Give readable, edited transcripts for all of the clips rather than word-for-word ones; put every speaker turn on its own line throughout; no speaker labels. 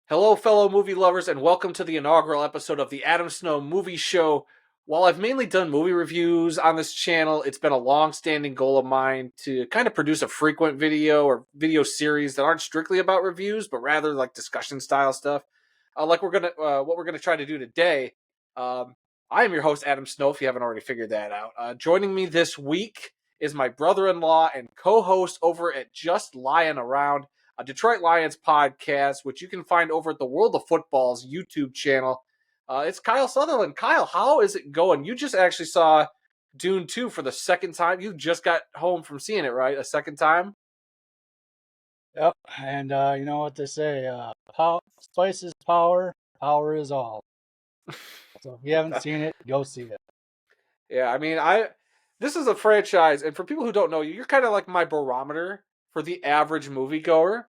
Hello, fellow movie lovers, and welcome to the inaugural episode of the Adam Snow Movie Show. While I've mainly done movie reviews on this channel, it's been a long-standing goal of mine to kind of produce a frequent video or video series that aren't strictly about reviews, but rather like discussion-style stuff. What we're gonna try to do today. Um, I am your host, Adam Snow. If you haven't already figured that out, joining me this week is my brother-in-law and co-host over at Just Lying Around, a Detroit Lions podcast, which you can find over at the World of Football's YouTube channel. It's Kyle Sutherland. Kyle, how is it going? You just actually saw Dune 2 for the second time. You just got home from seeing it, right? A second time?
Yep, and you know what they say, spice is power, power is all. So if you haven't seen it, go see it.
Yeah, I mean, this is a franchise, and for people who don't know you, you're kind of like my barometer for the average moviegoer.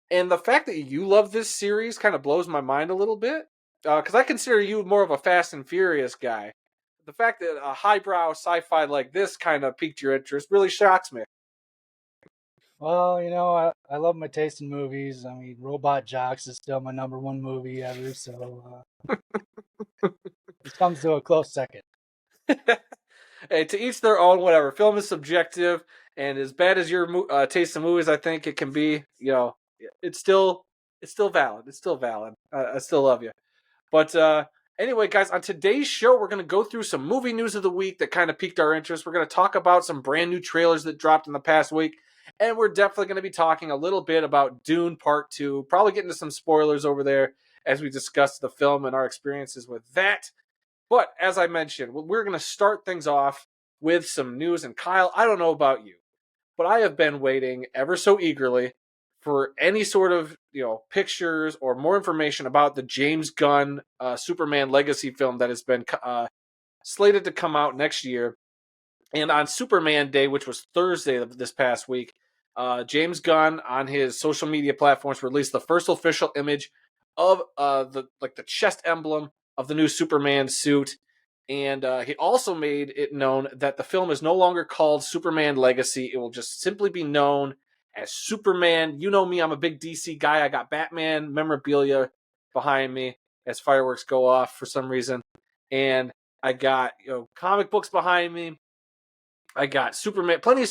And the fact that you love this series kind of blows my mind a little bit, because I consider you more of a Fast and Furious guy. The fact that a highbrow sci-fi like this kind of piqued your interest really shocks me.
Well, you know, I love my taste in movies. I mean, Robot Jocks is still my number one movie ever, so this comes to a close second.
Hey, to each their own. Whatever. Film is subjective, and as bad as your taste in movies, I think it can be. It's still valid. It's still valid. I still love you. But anyway, guys, on today's show, we're going to go through some movie news of the week that kind of piqued our interest. We're going to talk about some brand new trailers that dropped in the past week. And we're definitely going to be talking a little bit about Dune Part 2. Probably getting to some spoilers over there as we discuss the film and our experiences with that. But as I mentioned, we're going to start things off with some news. And Kyle, I don't know about you, but I have been waiting ever so eagerly for any sort of pictures or more information about the James Gunn Superman Legacy film that has been slated to come out next year. And on Superman Day, which was Thursday of this past week, James Gunn on his social media platforms released the first official image of the chest emblem of the new Superman suit. And he also made it known that the film is no longer called Superman Legacy. It will just simply be known as Superman. You know me, I'm a big DC guy. I got Batman memorabilia behind me as fireworks go off for some reason. And I got comic books behind me. I got Superman, plenty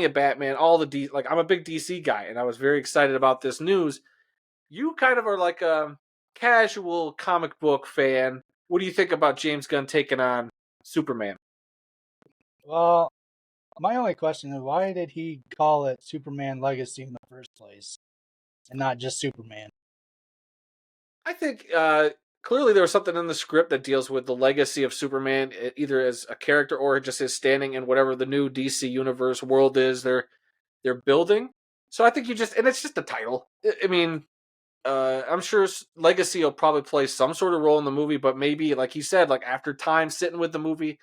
of Batman, all the I'm a big DC guy, and I was very excited about this news. You kind of are like a casual comic book fan. What do you think about James Gunn taking on Superman?
Well, my only question is why did he call it Superman Legacy in the first place and not just Superman?
I think clearly there was something in the script that deals with the legacy of Superman, either as a character or just his standing in whatever the new DC universe world is they're building. So I think and it's just a title. I mean, I'm sure legacy will probably play some sort of role in the movie, but maybe, like he said, like after time sitting with the movie,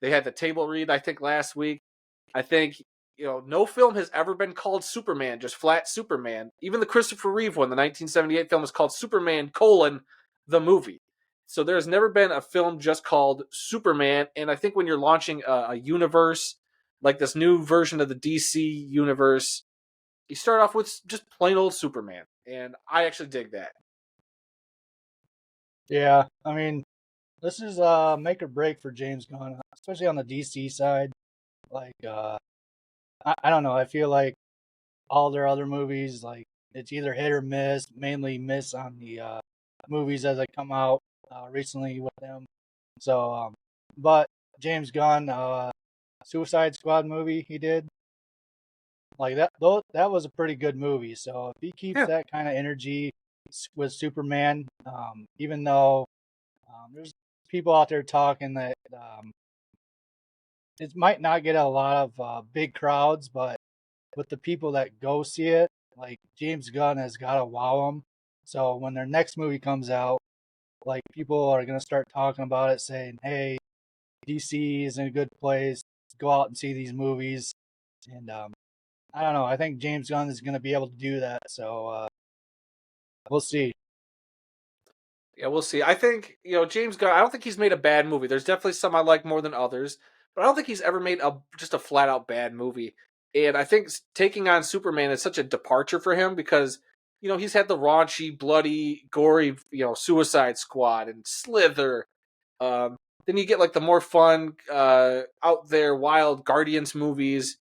they had the table read, I think, last week. I think, no film has ever been called Superman, just flat Superman. Even the Christopher Reeve one, the 1978 film, is called Superman, the movie. So there's never been a film just called Superman. And I think when you're launching a universe, like this new version of the DC universe, you start off with just plain old Superman. And I actually dig that.
Yeah, I mean, this is make or break for James Gunn, especially on the DC side. Like, I don't know. I feel like all their other movies, like it's either hit or miss. Mainly miss on the movies as they come out recently with them. So, but James Gunn, Suicide Squad movie he did, like that. Though that was a pretty good movie. So if he keeps that kind of energy with Superman, even though there's people out there talking that it might not get a lot of big crowds, but with the people that go see it, like James Gunn has got to wow them. So when their next movie comes out, like people are gonna start talking about it, saying, "Hey, DC is in a good place. Go out and see these movies." And I don't know. I think James Gunn is gonna be able to do that. So we'll see.
Yeah, we'll see. I think, James Gunn, I don't think he's made a bad movie. There's definitely some I like more than others, but I don't think he's ever made just a flat out bad movie. And I think taking on Superman is such a departure for him because he's had the raunchy, bloody, gory, Suicide Squad and Slither. Um, then you get like the more fun, out there, wild Guardians movies.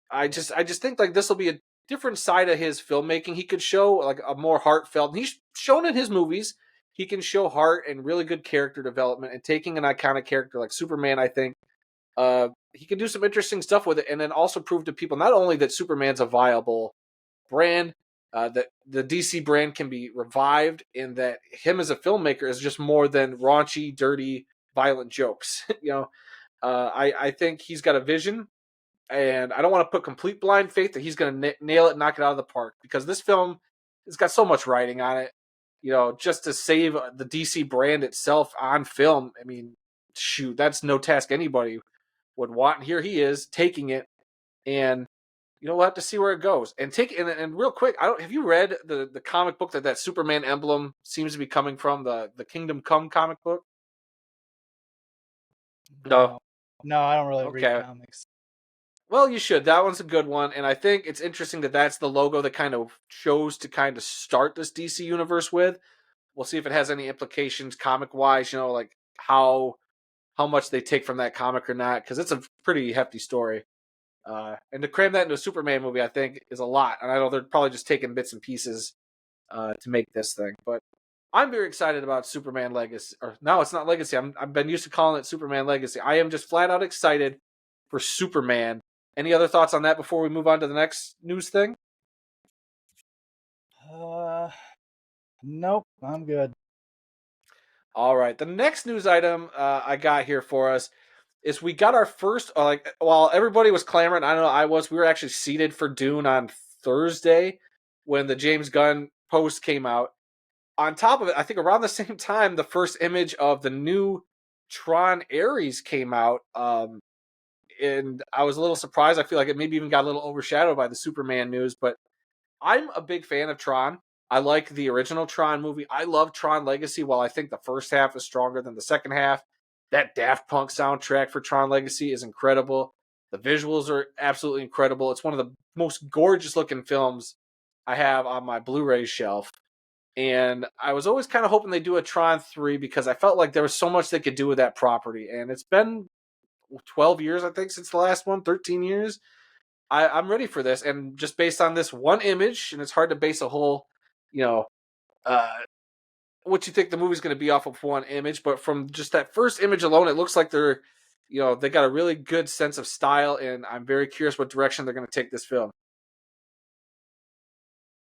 I just think like this will be a different side of his filmmaking. He could show like a more heartfelt. He's shown in his movies. He can show heart and really good character development. And taking an iconic character like Superman, I think he can do some interesting stuff with it, and then also prove to people not only that Superman's a viable brand, that the DC brand can be revived, and that him as a filmmaker is just more than raunchy, dirty, violent jokes. I think he's got a vision, and I don't want to put complete blind faith that he's going to nail it, knock it out of the park, because this film has got so much writing on it. Just to save the DC brand itself on film. I mean, shoot, that's no task anybody would want. And here he is taking it, and we'll have to see where it goes. And real quick, I don't have you read the comic book that Superman emblem seems to be coming from, the Kingdom Come comic book? No.
No, no, I don't really read
Okay.
comics.
Well, you should. That one's a good one, and I think it's interesting that that's the logo that kind of chose to kind of start this DC universe with. We'll see if it has any implications comic wise. Like how much they take from that comic or not, because it's a pretty hefty story. And to cram that into a Superman movie, I think, is a lot. And I know they're probably just taking bits and pieces to make this thing. But I'm very excited about Superman Legacy. Or no, it's not Legacy. I've been used to calling it Superman Legacy. I am just flat out excited for Superman. Any other thoughts on that before we move on to the next news thing?
Nope, I'm good.
All right. The next news item I got here for us is we got our first, while everybody was clamoring, I don't know, we were actually seated for Dune on Thursday when the James Gunn post came out. On top of it, I think around the same time, the first image of the new Tron Ares came out. And I was a little surprised. I feel like it maybe even got a little overshadowed by the Superman news, but I'm a big fan of Tron. I like the original Tron movie. I love Tron Legacy, while I think the first half is stronger than the second half. That Daft Punk soundtrack for Tron Legacy is incredible. The visuals are absolutely incredible. It's one of the most gorgeous looking films I have on my Blu-ray shelf. And I was always kind of hoping they do a Tron 3, because I felt like there was so much they could do with that property. And it's been 12 years, I think, since the last one, 13 years. I'm ready for this. And just based on this one image, and it's hard to base a whole, uh, what you think the movie's going to be off of one image, but from just that first image alone, it looks like they got a really good sense of style, and I'm very curious what direction they're going to take this film.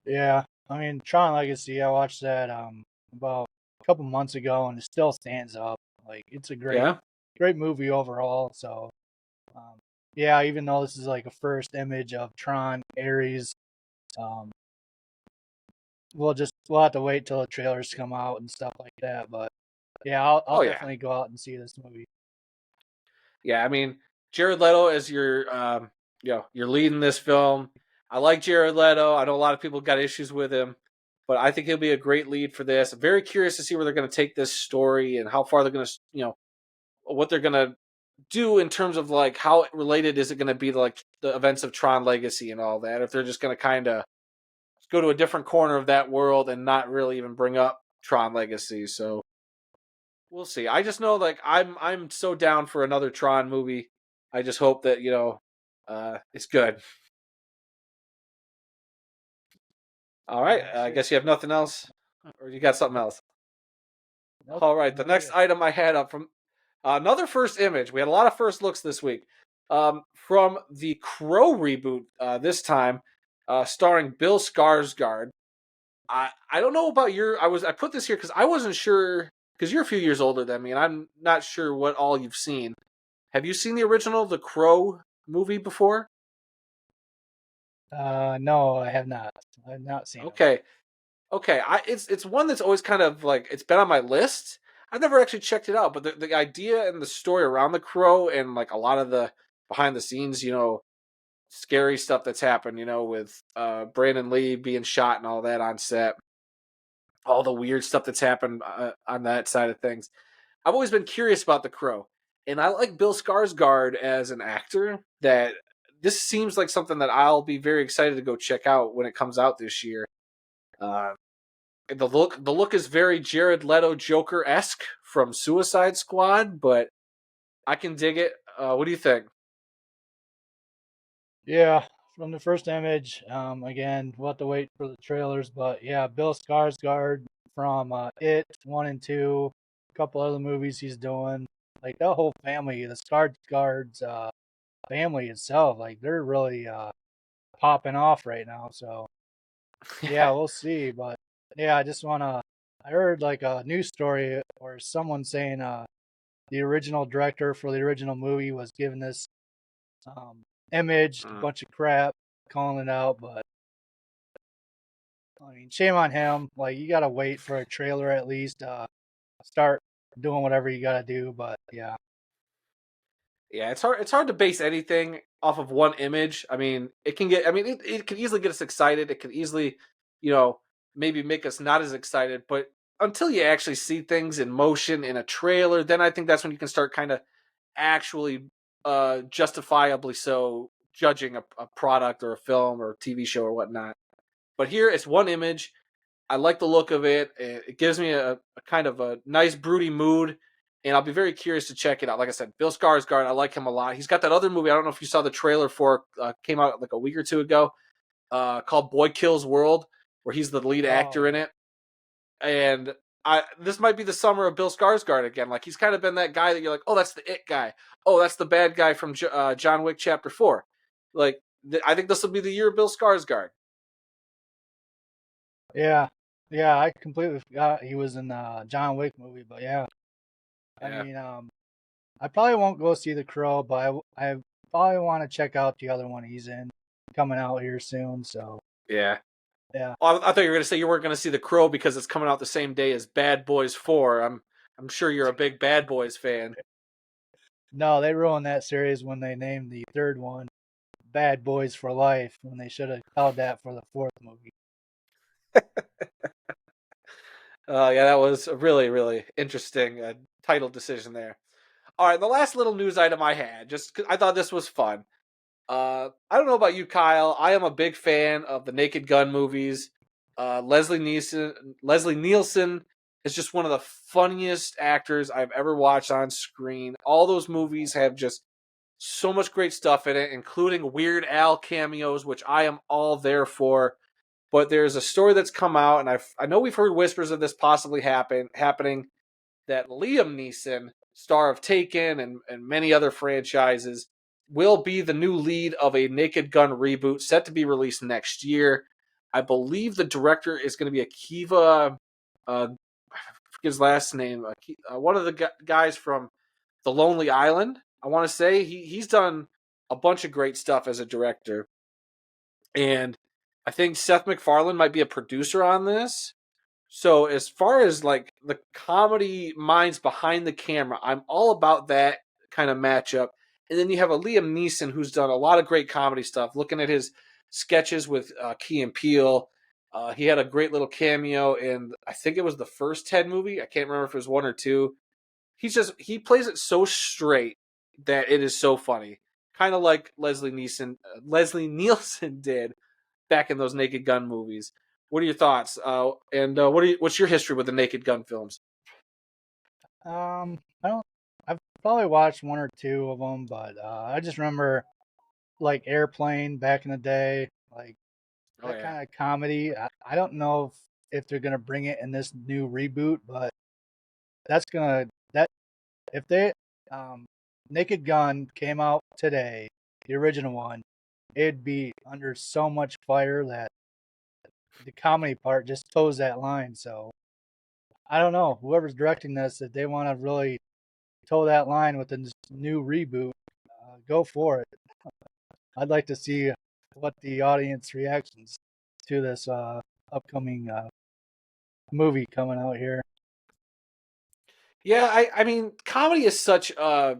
Yeah, I mean Tron Legacy. I watched that about a couple months ago, and it still stands up. Like it's a
Yeah.
great movie overall. So, um, yeah, even though this is like a first image of Tron Ares, um, we'll have to wait till the trailers come out and stuff like that. But yeah, I'll
Oh yeah.
definitely go out and see this movie.
Yeah. I mean, Jared Leto as you're leading this film. I like Jared Leto. I know a lot of people got issues with him, but I think he'll be a great lead for this. I'm very curious to see where they're going to take this story and how far they're going to, what they're going to do in terms of like how related is it going to be to like the events of Tron Legacy and all that. If they're just going to kind of go to a different corner of that world and not really even bring up Tron Legacy. So we'll see. I just know like I'm so down for another Tron movie. I just hope that it's good. All right,
Yeah,
I
sure.
guess you have nothing else, or you got something else.
Nope.
All right, the
No,
next
yeah.
item I had up from another first image. We had a lot of first looks this week. From the Crow reboot this time, starring Bill Skarsgård. I don't know about I put this here because I wasn't sure, because you're a few years older than me, and I'm not sure what all you've seen. Have you seen the original The Crow movie before?
No, I have not. I've not seen them.
Okay, okay. It's one that's always kind of like it's been on my list. I've never actually checked it out, but the idea and the story around The Crow and like a lot of the behind the scenes, scary stuff that's happened, with Brandon Lee being shot and all that on set, all the weird stuff that's happened on that side of things. I've always been curious about The Crow, and I like Bill Skarsgård as an actor. That this seems like something that I'll be very excited to go check out when it comes out this year. Uh, the look is very Jared Leto Joker esque from Suicide Squad, but I can dig it. What do you think?
Yeah, from the first image, again, we'll have to wait for the trailers, but yeah, Bill Skarsgård from It 1 and 2, a couple other movies he's doing. Like that whole family, the Skarsgård's family itself, like they're really popping off right now. So yeah,
Yeah.
we'll see. But yeah, I just wanna. I heard like a news story or someone saying the original director for the original movie was given this um, image, a
Mm.
bunch of crap, calling it out. But I mean, shame on him. Like you gotta wait for a trailer at least. Start doing whatever you gotta do. But yeah,
Yeah, it's hard. It's hard to base anything off of one image. I mean, it can get. I mean, it can easily get us excited. It can easily, you know, maybe make us not as excited. But until you actually see things in motion in a trailer, then I think that's when you can start kind of actually, justifiably so, judging a product or a film or a TV show or whatnot. But here, it's one image. I like the look of it. It gives me a kind of a nice broody mood, and I'll be very curious to check it out. Like I said, Bill Skarsgård, I like him a lot. He's got that other movie. I don't know if you saw the trailer for. Came out like a week or two ago, called Boy Kills World, where he's the lead
oh
actor in
yeah,
it. And this might be the summer of Bill Skarsgård again. Like he's kind of been that guy that you're like, oh, that's the it guy. Oh, that's the bad guy from John Wick Chapter 4. Like I think this will be the year of Bill Skarsgård.
yeah, yeah. I completely forgot he was in the John Wick movie. But yeah, I
Yeah,
mean, I probably won't go see The Crow, but I probably want to check out the other one he's in coming out here soon. So
yeah.
yeah,
Oh, I thought you were going to say you weren't going to see The Crow because it's coming out the same day as Bad Boys 4. I'm sure you're a big Bad Boys fan.
no, they ruined that series when they named the third one Bad Boys for Life when they should have called that for the fourth movie.
Yeah, that was a really, really interesting title decision there. All right, the last little news item I had, just 'cause I thought this was fun. I don't know about you, Kyle. I am a big fan of the Naked Gun movies. Leslie Nielsen is just one of the funniest actors I've ever watched on screen. All those movies have just so much great stuff in it, including Weird Al cameos, which I am all there for. But there's a story that's come out, and I know we've heard whispers of this possibly happening, that Liam Neeson, star of Taken and many other franchises, will be the new lead of a Naked Gun reboot set to be released next year. I believe the director is going to be Akiva, I forget his last name, one of the guys from The Lonely Island. I want to say he's done a bunch of great stuff as a director, and I think Seth MacFarlane might be a producer on this. So as far as like the comedy minds behind the camera, I'm all about that kind of matchup. And then you have a Liam Neeson who's done a lot of great comedy stuff. Looking at his sketches with Key and Peele, he had a great little cameo in I think it was the first Ted movie. I can't remember if it was one or two. He plays it so straight that it is so funny, kind of like Leslie Nielsen did back in those Naked Gun movies. What are your thoughts? And what's your history with the Naked Gun films?
I don't. I've probably watched one or two of them, but I just remember like Airplane back in the day, like
Oh
that
yeah,
kind of comedy. I don't know if they're gonna bring it in this new reboot, but that's gonna that if they um Naked Gun came out today, the original one, it'd be under so much fire that the comedy part just toes that line. So I don't know. Whoever's directing this, if they want to really toe that line with the new reboot, go for it. I'd like to see what the audience reactions to this upcoming movie coming out here.
yeah. I mean, comedy is such a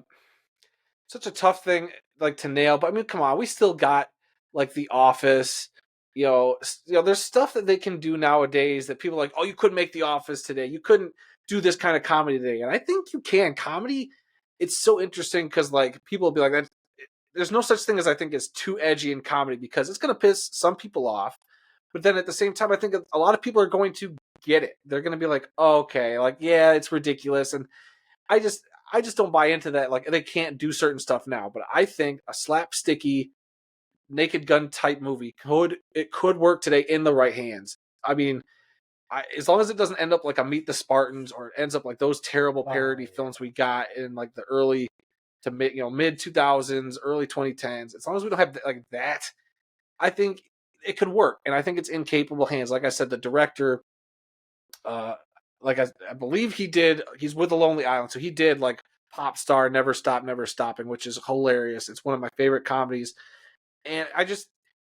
tough thing like to nail. But I mean, come on, we still got like The Office. There's stuff that they can do nowadays that people are like, oh, you couldn't make The Office today. You couldn't do this kind of comedy today, and I think you can. Comedy, it's so interesting because like people will be like that. There's no such thing as I think as too edgy in comedy because it's going to piss some people off. But then at the same time, I think a lot of people are going to get it. They're going to be like, oh, okay, like yeah, it's ridiculous, and I just I just don't buy into that. Like they can't do certain stuff now, but I think a slapsticky Naked Gun type movie could work today in the right hands. I mean, as long as it doesn't end up like a Meet the Spartans or it ends up like those terrible
Oh
parody films
yeah.
we got in like the early to mid 2000s, early 2010s. As long as we don't have like that, I think it could work, and I think it's in capable hands. Like I said, the director, uh, like I believe he's with the Lonely Island, so he did like Pop Star, Never Stop, Never Stopping, which is hilarious. It's one of my favorite comedies, and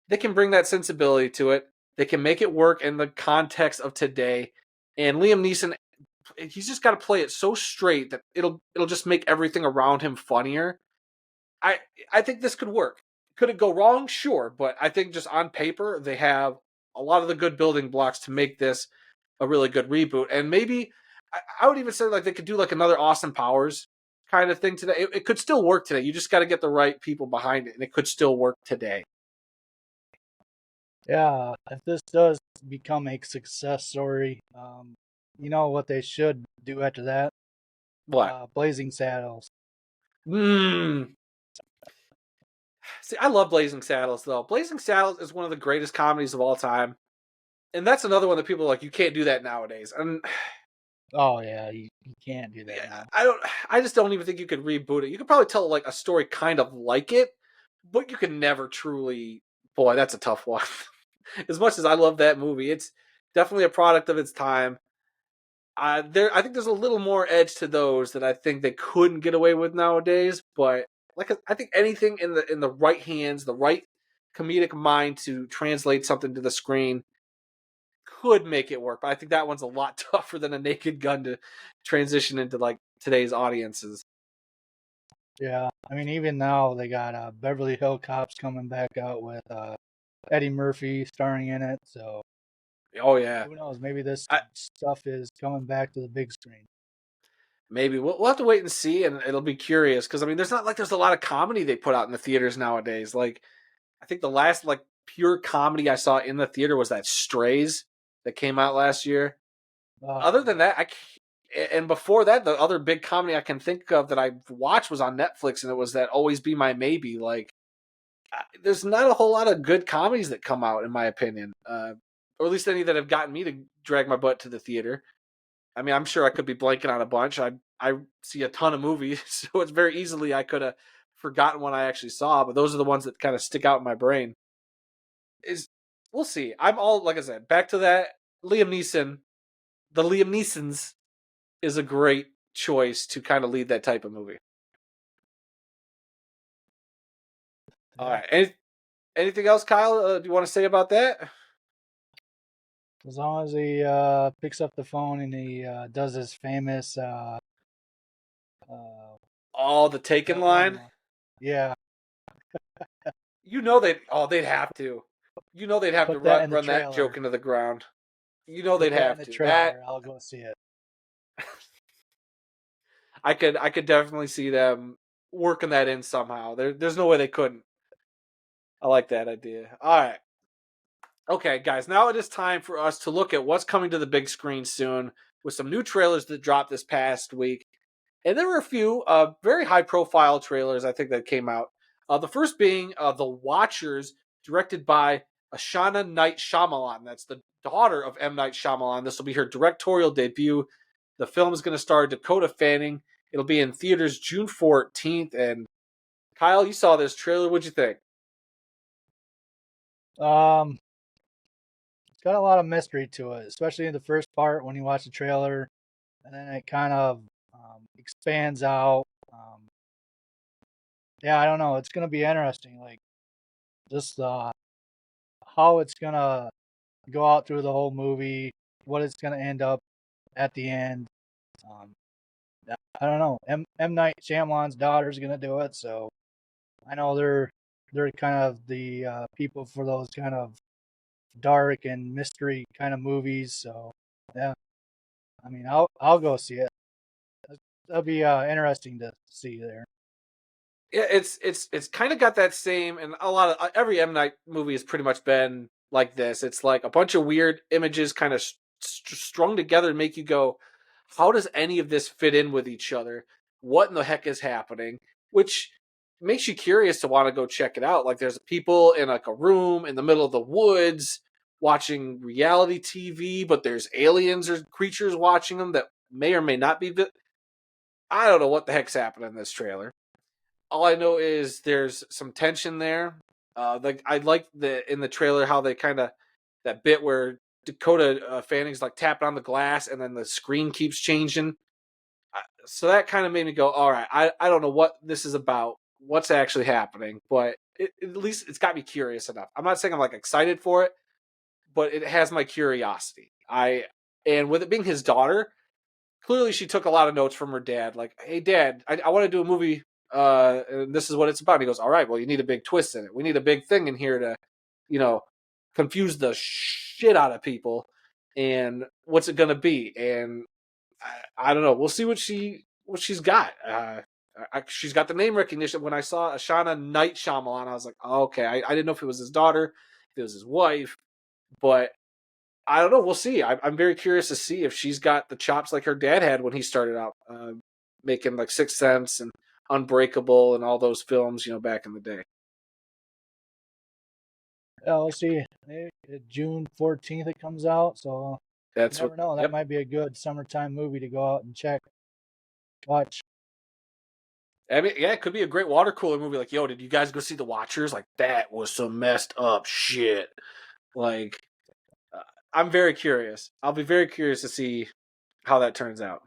they can bring that sensibility to it. They can make it work in the context of today. And Liam Neeson, he's just got to play it so straight that it'll just make everything around him funnier. I I think this could work. Could it go wrong? Sure, but I think just on paper they have a lot of the good building blocks to make this a really good reboot. And maybe I would even say like they could do like another Austin Powers kind of thing today. It could still work today. You just got to get the right people behind it, and it could still work today.
Yeah, if this does become a success story, you know what they should do after that?
What?
Blazing Saddles.
Hmm. See, I love Blazing Saddles though. Blazing Saddles is one of the greatest comedies of all time, and that's another one that people are like you can't do that nowadays. And
Oh yeah, you can't do that
yeah,
now.
I just don't even think you could reboot it. You could probably tell like a story kind of like it, but you can never truly. Boy, that's a tough one. As much as I love that movie, it's definitely a product of its time. I think there's a little more edge to those that I think they couldn't get away with nowadays. But like I think anything in the right hands, the right comedic mind to translate something to the screen could make it work. But I think that one's a lot tougher than a Naked Gun to transition into like today's audiences.
Yeah, I mean even now they got Beverly Hill Cops coming back out with Eddie Murphy starring in it. So
Oh yeah,
who knows? Maybe this
I,
stuff is coming back to the big screen.
maybe we'll have to wait and see, and it'll be curious because I mean, there's a lot of comedy they put out in the theaters nowadays. Like I think the last like pure comedy I saw in the theater was that Strays that came out last year.
Oh
Other than
yeah.
that, and before that, the other big comedy I can think of that I watched was on Netflix, and it was that Always Be My Maybe. Like, there's not a whole lot of good comedies that come out, in my opinion, or at least any that have gotten me to drag my butt to the theater. I mean, I'm sure I could be blanking on a bunch. I see a ton of movies, so it's very easily I could have forgotten one I actually saw. But those are the ones that kind of stick out in my brain. Is We'll see. I'm all like I said, back to that Liam Neeson. The Liam Neesons is a great choice to kind of lead that type of movie. All
Yeah.
right. Anything else, Kyle? Do you want to say about that?
As long as he picks up the phone and he does his famous uh,
Oh, the Taken
that one.
line.
Yeah,
They'd have to. They'd have to
put that in the
run that joke
trailer.
into the ground. They'd
Put that in
have
the
to. That
trailer. I'll go see it.
I could definitely see them working that in somehow. There's no way they couldn't. I like that idea. All right. Okay, guys, now it is time for us to look at what's coming to the big screen soon with some new trailers that dropped this past week. And there were a few very high profile trailers, I think, that came out. The first being The Watchers, directed by Ashana Knight Shyamalan. That's the daughter of M. Night Shyamalan. This will be her directorial debut. The film is going to star Dakota Fanning. It'll be in theaters June 14th. And Kyle, you saw this trailer. What'd you think?
Um, it's got a lot of mystery to it, especially in the first part when you watch the trailer, and then it kind of expands out. Um, yeah, I don't know. It's gonna be interesting. Like just how it's gonna go out through the whole movie, what it's gonna end up at the end. Um, I don't know. M Night Shyamalan's daughter's gonna do it, so I know they're kind of the people for those kind of dark and mystery kind of movies. So yeah, I mean I'll go see it. That'll be interesting to see there.
Yeah, it's kind of got that same, and a lot of every M Night movie has pretty much been like this. It's like a bunch of weird images kind of strung together and make you go, how does any of this fit in with each other? What in the heck is happening? Which makes you curious to want to go check it out. Like there's people in like a room in the middle of the woods watching reality TV, but there's aliens or creatures watching them that may or may not be. I don't know what the heck's happening in this trailer. All I know is there's some tension there. Like I like the in the trailer how they kind of that bit where Dakota Fanning's like tapping on the glass and then the screen keeps changing. So that kind of made me go, all right, I don't know what this is about, what's actually happening, but at least it's got me curious enough. I'm not saying I'm like excited for it, but it has my curiosity. And with it being his daughter, clearly she took a lot of notes from her dad. Like, hey, Dad, I want to do a movie, and this is what it's about. And he goes, all right, well, you need a big twist in it. We need a big thing in here to, you know, confuse the shit out of people. And what's it gonna be? And I don't know. We'll see what she's got. She's got the name recognition. When I saw Ashana Night Shyamalan, I was like, oh, okay. I didn't know if it was his daughter, if it was his wife, but I don't know. We'll see. I'm very curious to see if she's got the chops like her dad had when he started out making like Sixth Sense and Unbreakable and all those films, back in the day.
Yeah, we'll see. June 14th it comes out, so you
That's what.
never know. That
Yep.
might be a good summertime movie to go out and watch.
I mean, yeah, it could be a great water cooler movie. Like, yo, did you guys go see The Watchers? Like, that was some messed up shit. Like, uh, I'm very curious. I'll be very curious to see how that turns out.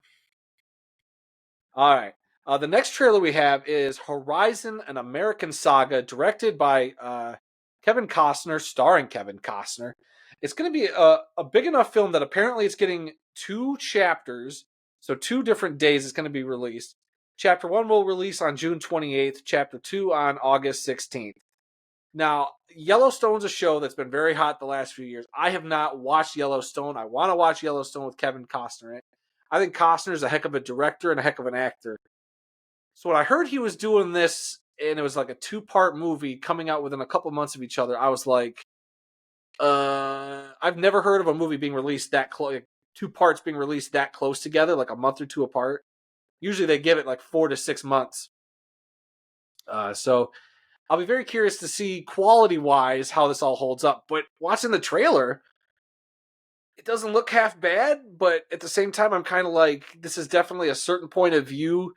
All right. The next trailer we have is Horizon: An American Saga, directed by Kevin Costner, starring Kevin Costner. It's going to be a big enough film that apparently it's getting 2 chapters, so 2 different days it's going to be released. Chapter 1 will release on June 28th, Chapter 2 on August 16th. Now, Yellowstone's a show that's been very hot the last few years. I have not watched Yellowstone. I want to watch Yellowstone with Kevin Costner in it. I think Costner is a heck of a director and a heck of an actor. So when I heard he was doing this and it was like a 2-part movie coming out within a couple months of each other, I was like, I've never heard of a movie being released that close, like 2 parts being released that close together, like a month or two apart. Usually they give it like 4 to 6 months. So I'll be very curious to see quality wise how this all holds up. But watching the trailer, it doesn't look half bad, but at the same time, I'm kind of like, this is definitely a certain point of view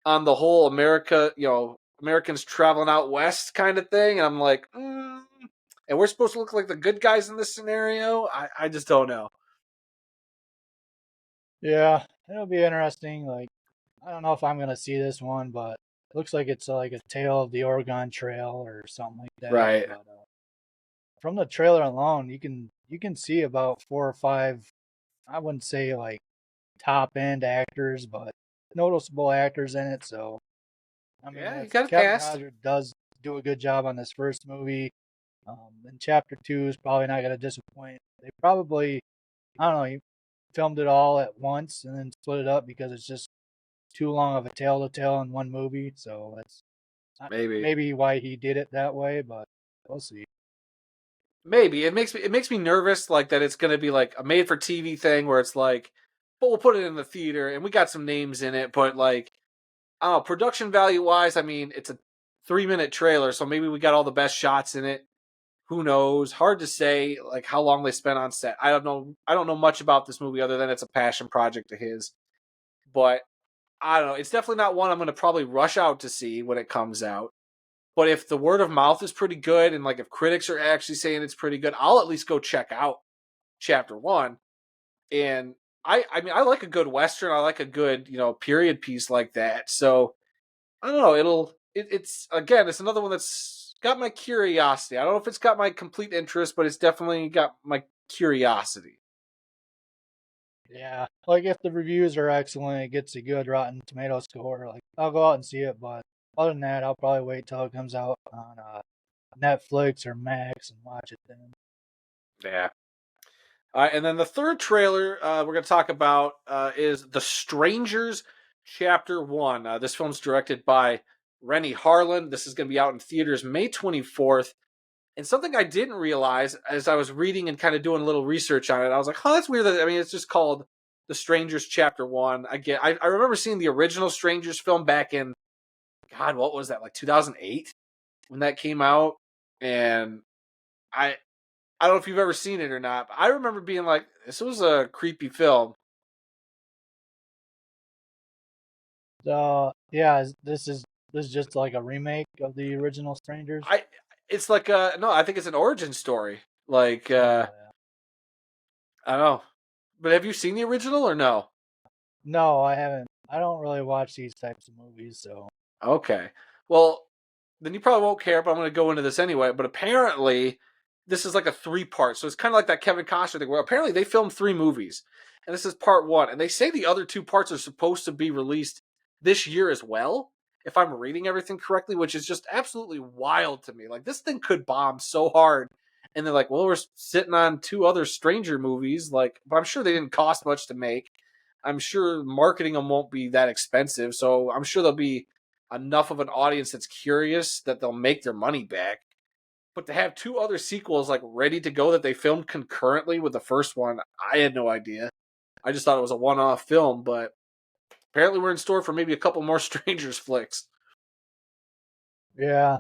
on the whole America, Americans traveling out west kind of thing. And I'm like, and we're supposed to look like the good guys in this scenario. I just don't know.
Yeah, it'll be interesting. Like, I don't know if I'm gonna see this one, but it looks like it's like a tale of the Oregon Trail or something like that.
Right.
But from the trailer alone, you can see about 4 or 5. I wouldn't say like top end actors, but noticeable actors in it. So I mean,
Yeah, you
if
got a
Kevin
cast.
Costner does do a good job on this first movie, then Chapter 2 is probably not gonna disappoint. They probably, I don't know, he filmed it all at once and then split it up because it's just too long of a tale to tell in one movie. So that's
Maybe.
maybe why he did it that way, but we'll see.
Maybe. It makes me nervous, like that it's gonna be like a made for TV thing where it's like, but we'll put it in the theater and we got some names in it, but like production value wise, I mean, it's a 3-minute trailer, so maybe we got all the best shots in it. Who knows? Hard to say, like how long they spent on set. I don't know. I don't know much about this movie other than it's a passion project of his. But I don't know. It's definitely not one I'm going to probably rush out to see when it comes out. But if the word of mouth is pretty good, and like if critics are actually saying it's pretty good, I'll at least go check out Chapter 1. And I mean, I like a good western. I like a good period piece like that. So I don't know. It's again, it's another one that's got my curiosity. I don't know if it's got my complete interest, but it's definitely got my curiosity.
Yeah, like if the reviews are excellent, it gets a good Rotten Tomato score. Like I'll go out and see it, but other than that, I'll probably wait till it comes out on Netflix or Max and watch it then.
Yeah. All right, and then the third trailer we're going to talk about is The Strangers Chapter 1. This film's directed by Rennie Harlan. This is going to be out in theaters May 24th. And something I didn't realize as I was reading and kind of doing a little research on it, I was like, "Oh, that's weird." I mean, it's just called The Strangers Chapter One. I remember seeing the original Strangers film back in God, what was that, like 2008 when that came out, and I I don't know if you've ever seen it or not, but I remember being like, "This was a creepy film."
Yeah, this is just like a remake of the original Strangers.
I it's like no, I think it's an origin story. Like
Oh yeah.
I don't know, but have you seen the original or no?
No, I haven't. I don't really watch these types of movies, so
Okay. Well, then you probably won't care, but I'm going to go into this anyway. But apparently, this is like a three-part. So it's kind of like that Kevin Costner thing where apparently they filmed three movies. And this is part one. And they say the other two parts are supposed to be released this year as well, if I'm reading everything correctly, which is just absolutely wild to me. Like, this thing could bomb so hard. And they're like, well, we're sitting on two other Stranger movies. Like, but I'm sure they didn't cost much to make. I'm sure marketing them won't be that expensive. So I'm sure they'll be enough of an audience that's curious that they'll make their money back. But to have two other sequels like ready to go that they filmed concurrently with the first one, I had no idea. I just thought it was a one-off film, but apparently we're in store for maybe a couple more Strangers flicks.
yeah.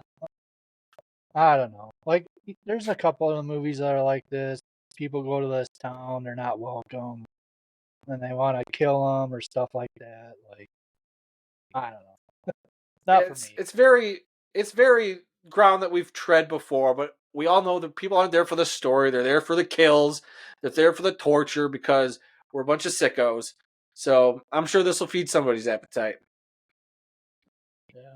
I don't know. Like, there's a couple of the movies that are like this. People go to this town, they're not welcome, and they want to kill them or stuff like that. Like, I don't know. Not for
It's
me.
it's very it's very ground that we've tread before, but we all know that people aren't there for the story. They're there for the kills. They're there for the torture because we're a bunch of sickos. So I'm sure this will feed somebody's appetite.
Yeah.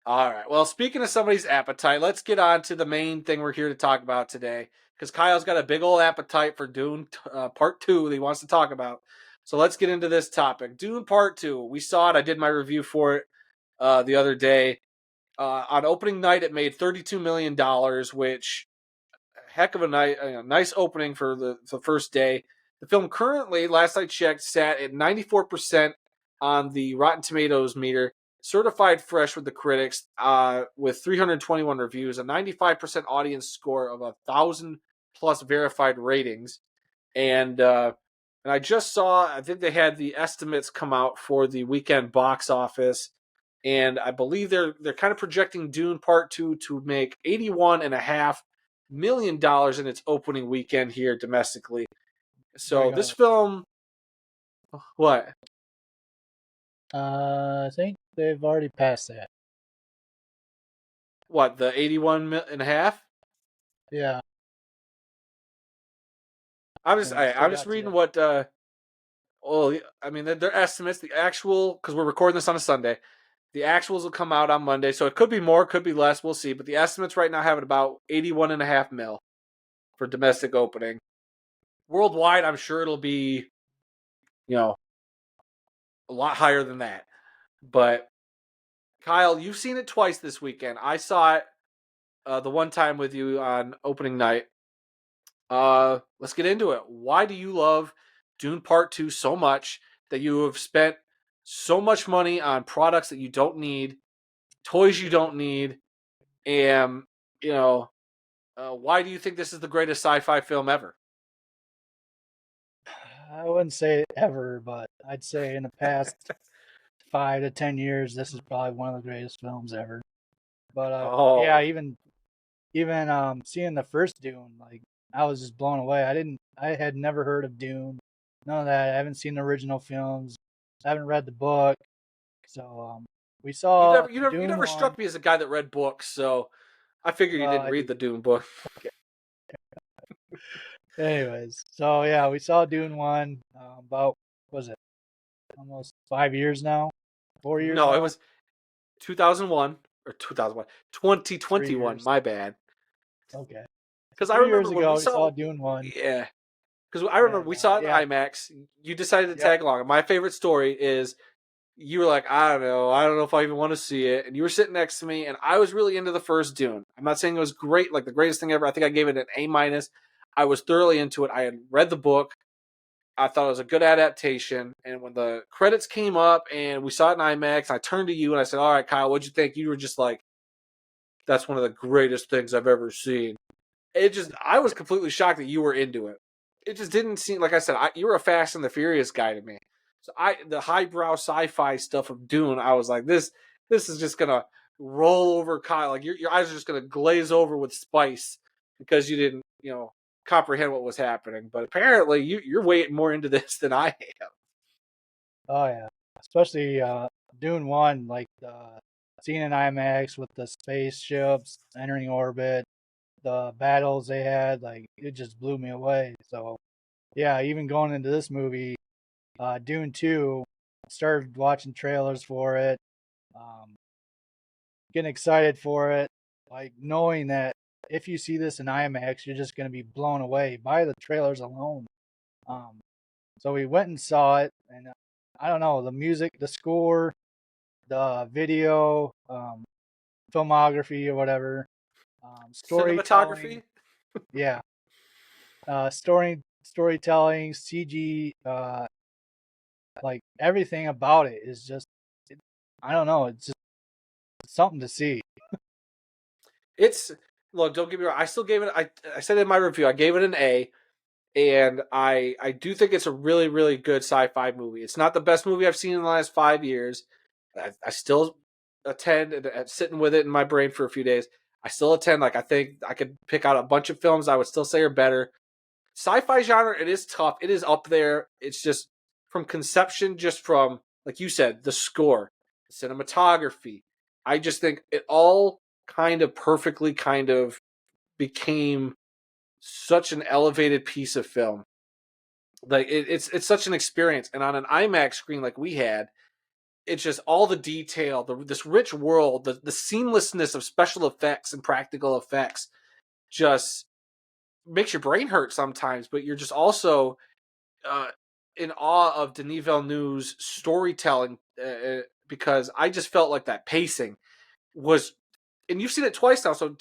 All right. Well, speaking of somebody's appetite, let's get on to the main thing we're here to talk about today. Because Kyle's got a big old appetite for Dune Part 2 that he wants to talk about. So let's get into this topic. Dune Part 2. We saw it. I did my review for it the other day. On opening night, it made $32 million, which heck of a nice opening for the first day. The film currently, last I checked, sat at 94% on the Rotten Tomatoes meter, certified fresh with the critics, with 321 reviews, a 95% audience score of 1,000 plus verified ratings, and I just saw, I think they had the estimates come out for the weekend box office, and I believe they're kind of projecting Dune Part 2 to make $81.5 million in its opening weekend here domestically.
Bring
So this
up.
film, what?
I think they've already passed that.
What, the 81 and a half?
Yeah, and it still
I'm just
got
reading
to.
what well, I mean they're estimates, the actual, because we're recording this on a Sunday. The actuals will come out on Monday, so it could be more, could be less, we'll see. But the estimates right now have it about 81.5 mil for domestic opening. Worldwide, I'm sure it'll be, you know, a lot higher than that. But Kyle, you've seen it twice this weekend. I saw it the one time with you on opening night. Let's get into it. Why do you love Dune Part 2 so much that you have spent so much money on products that you don't need, toys you don't need, and, you know, why do you think this is the greatest sci-fi film ever?
I wouldn't say ever, but I'd say in the past 5 to 10 years, this is probably one of the greatest films ever. But yeah,
Oh,
even seeing the first Dune, like I was just blown away. I had never heard of Dune, none of that. I haven't seen the original films. I haven't read the book. So we
you
saw
never, you never, you
Dune
never
one.
struck me as a guy that read books, so I figured you
Well,
didn't
I
read
do.
the Dune book.
Anyways, so yeah, we saw Dune one about was it almost 5 years now, 4 years
No, it
now,
was 2001 or 2001, 2021.
3 years.
My bad.
Okay, so
Because I
3 years
remember when we
ago we
saw,
saw Dune one,
yeah. Because I remember
and
we saw it in
yeah,
IMAX. You decided to
yep,
tag along. And my favorite story is you were like, I don't know if I even want to see it. And you were sitting next to me, and I was really into the first Dune. I'm not saying it was great, like the greatest thing ever. I think I gave it an A minus. I was thoroughly into it. I had read the book. I thought it was a good adaptation. And when the credits came up and we saw it in IMAX, I turned to you and I said, "All right, Kyle, what'd you think?" You were just like, that's one of the greatest things I've ever seen. It just, I was completely shocked that you were into it. It just didn't seem, like I said, you were a Fast and the Furious guy to me. So the highbrow sci-fi stuff of Dune, I was like, this is just gonna roll over Kyle. Like your eyes are just gonna glaze over with spice because you didn't, comprehend what was happening. But apparently, you're way more into this than I am.
Oh yeah, especially Dune One, like seeing in IMAX with the spaceships entering orbit, the battles they had, like it just blew me away. So yeah, even going into this movie, Dune Two, I started watching trailers for it, um, getting excited for it, like knowing that if you see this in IMAX, you're just going to be blown away by the trailers alone. Um, so we went and saw it, and I don't know, the music, the score, the video, filmography or whatever, storytelling,
Cinematography.
yeah, storytelling, CG, like everything about it is just, I don't know, it's just something to see.
It's Look, don't get me wrong. I still gave it. I said in my review, I gave it an A, and I do think it's a really really good sci-fi movie. It's not the best movie I've seen in the last 5 years. I still attend and sitting with it in my brain for a few days. I still attend. Like I think I could pick out a bunch of films I would still say are better. Sci-fi genre, it is tough. It is up there. It's just from conception, just from like you said, the score, cinematography. I just think it all kind of perfectly kind of became such an elevated piece of film. Like it's such an experience, and on an IMAX screen like we had, it's just all the detail, this rich world, the seamlessness of special effects and practical effects, just makes your brain hurt sometimes. But you're just also uh, in awe of Denis Villeneuve's storytelling because I just felt like that pacing was. And you've seen it twice now, so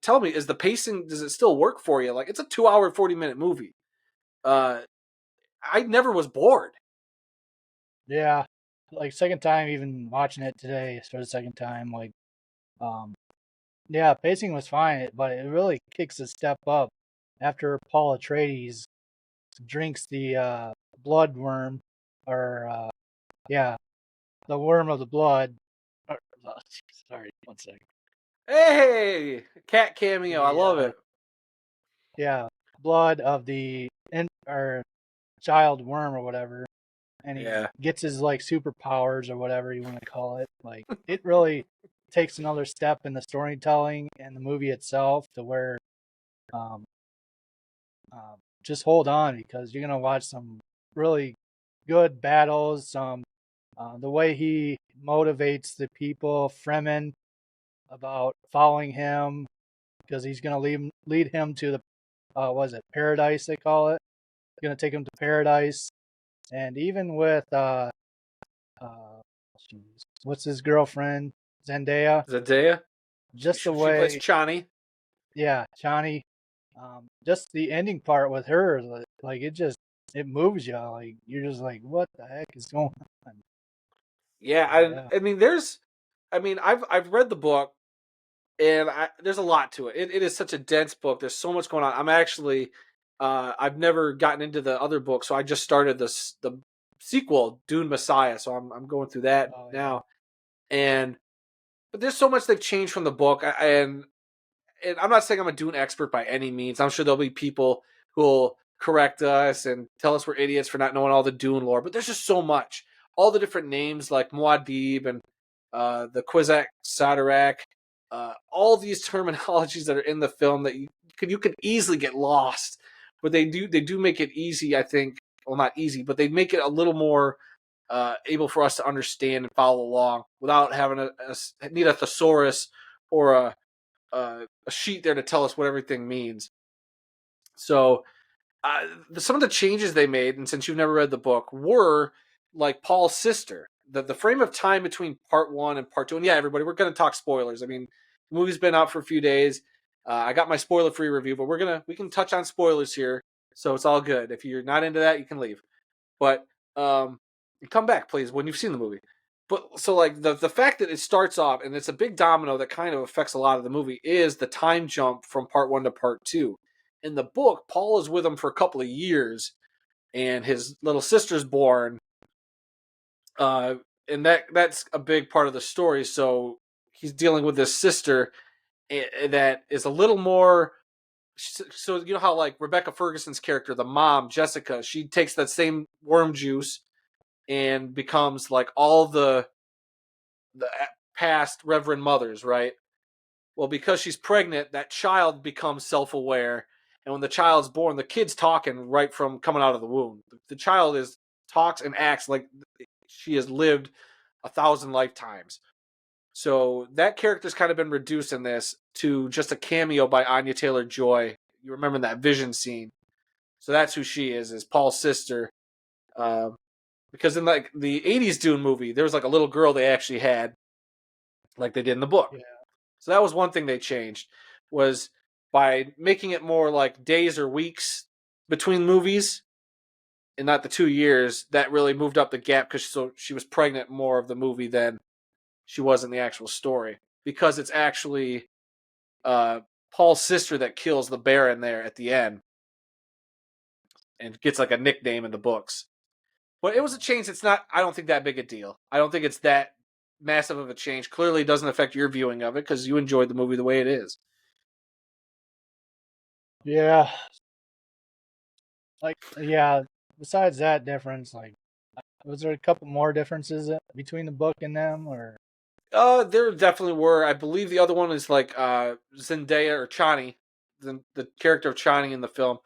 tell me, is the pacing, does it still work for you? Like, it's a 2 hour, 40-minute movie. Uh, I never was bored.
Yeah, like second time even watching it today for the second time, like, um, yeah, pacing was fine, but it really kicks a step up after Paul Atreides drinks the blood worm, or yeah, the worm of the blood. Sorry, one second.
Hey, cat cameo. I
The
love it.
yeah, blood of the or child worm or whatever, and he
Yeah.
gets his like superpowers or whatever you want to call it. Like it really takes another step in the storytelling and the movie itself to where um, just hold on because you're gonna watch some really good battles. Some the way he motivates the people, Fremen, about following him because he's gonna lead him to the was it paradise they call it? Gonna take him to paradise, and even with uh, what's his girlfriend Zendaya,
Zendaya.
just the
She plays
way,
Chani.
yeah, Chani, just the ending part with her, like it moves you, like you're just like, what the heck is going on?
Yeah,
So yeah,
I mean, I've read the book, and there's a lot to it. It is such a dense book. There's so much going on. I'm actually, I've never gotten into the other book, so I just started the sequel, Dune Messiah. So I'm going through that
oh yeah,
now, and but there's so much they've changed from the book, and I'm not saying I'm a Dune expert by any means. I'm sure there'll be people who'll correct us and tell us we're idiots for not knowing all the Dune lore. But there's just so much, all the different names like Muad'Dib and the Kwisatz Haderach, all these terminologies that are in the film that you could easily get lost. But they do make it easy. I think, well, not easy, but they make it a little more able for us to understand and follow along without having need a thesaurus or a sheet there to tell us what everything means. So some of the changes they made, and since you've never read the book, were like Paul's sister. The frame of time between part one and part two. And yeah, everybody, we're going to talk spoilers. I mean, the movie's been out for a few days. I got my spoiler free review, but we can touch on spoilers here, so it's all good. If you're not into that, you can leave. But come back, please, when you've seen the movie. But so like the fact that it starts off and it's a big domino that kind of affects a lot of the movie is the time jump from part one to part two. In the book, Paul is with him for a couple of years, and his little sister's born, uh, and that's a big part of the story. So he's dealing with this sister that is a little more. So you know how like Rebecca Ferguson's character, the mom Jessica, she takes that same worm juice and becomes like all the past Reverend mothers, right? Well, because she's pregnant, that child becomes self-aware, and when the child's born, the kid's talking right from coming out of the womb. The child is talks and acts like she has lived 1,000 lifetimes. So that character's kind of been reduced in this to just a cameo by Anya Taylor-Joy. You remember that vision scene? So that's who she is Paul's sister. Uh, because in like the '80s Dune movie, there was like a little girl they actually had, like they did in the book.
Yeah.
So that was one thing they changed, was by making it more like days or weeks between movies and not the 2 years. That really moved up the gap because so she was pregnant more of the movie than she was in the actual story, because it's actually uh, Paul's sister that kills the Baron there at the end and gets like a nickname in the books. But it was a change that's not, I don't think, that big a deal. I don't think it's that massive of a change. Clearly, it doesn't affect your viewing of it because you enjoyed the movie the way it is.
Yeah. Like, yeah. Besides that difference, like, was there a couple more differences between the book and them, or?
There definitely were. I believe the other one is like Zendaya or Chani, the character of Chani in the film.